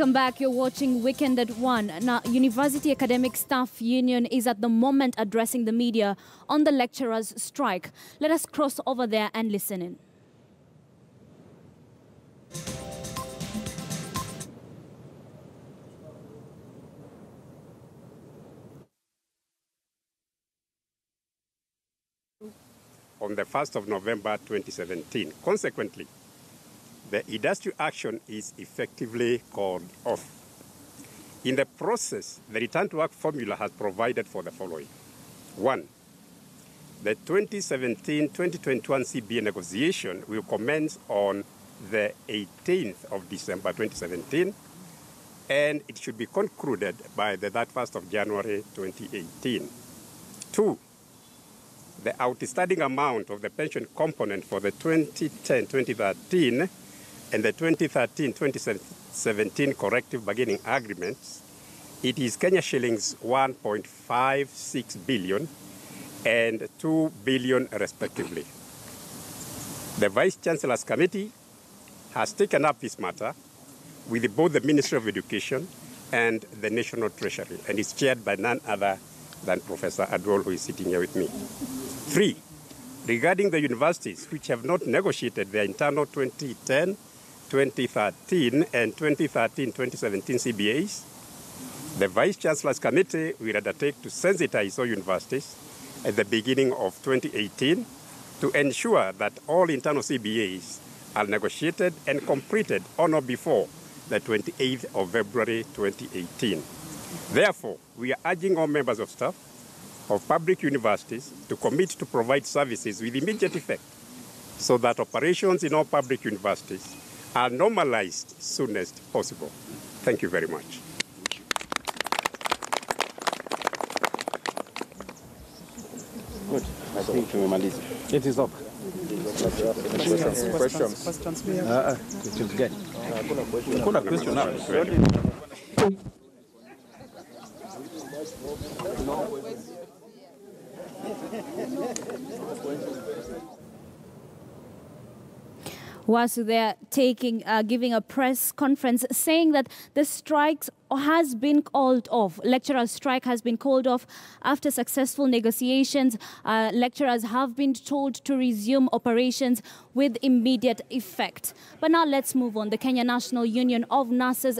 Welcome back. You're watching Weekend at 1. Now, University Academic Staff Union is at the moment addressing the media on the lecturers' strike. Let us cross over there and listen in. On the 1st of November 2017. Consequently, the industrial action is effectively called off. In the process, the return to work formula has provided for the following. 1. The 2017-2021 CBA negotiation will commence on the 18th of December 2017, and it should be concluded by the 1st of January 2018. 2. The outstanding amount of the pension component for the 2010-2013 and the 2013-2017 collective bargaining agreements, it is Kenya shillings 1.56 billion and 2 billion respectively. The Vice Chancellor's Committee has taken up this matter with both the Ministry of Education and the National Treasury, and is chaired by none other than Professor Adol, who is sitting here with me. 3, regarding the universities which have not negotiated their internal 2010, 2013, and 2013-2017 CBAs, the Vice Chancellor's Committee will undertake to sensitize all universities at the beginning of 2018 to ensure that all internal CBAs are negotiated and completed on or before the 28th of February 2018. Therefore, we are urging all members of staff of public universities to commit to provide services with immediate effect so that operations in all public universities are normalized soonest possible. Thank you very much. Good. I think tumemaliza. It is up. Questions. Questions again. Kuna question now. Whilst they're giving a press conference saying that the strikes has been called off. Lecturers' strike has been called off after successful negotiations. Lecturers have been told to resume operations with immediate effect. But now let's move on. The Kenya National Union of Nurses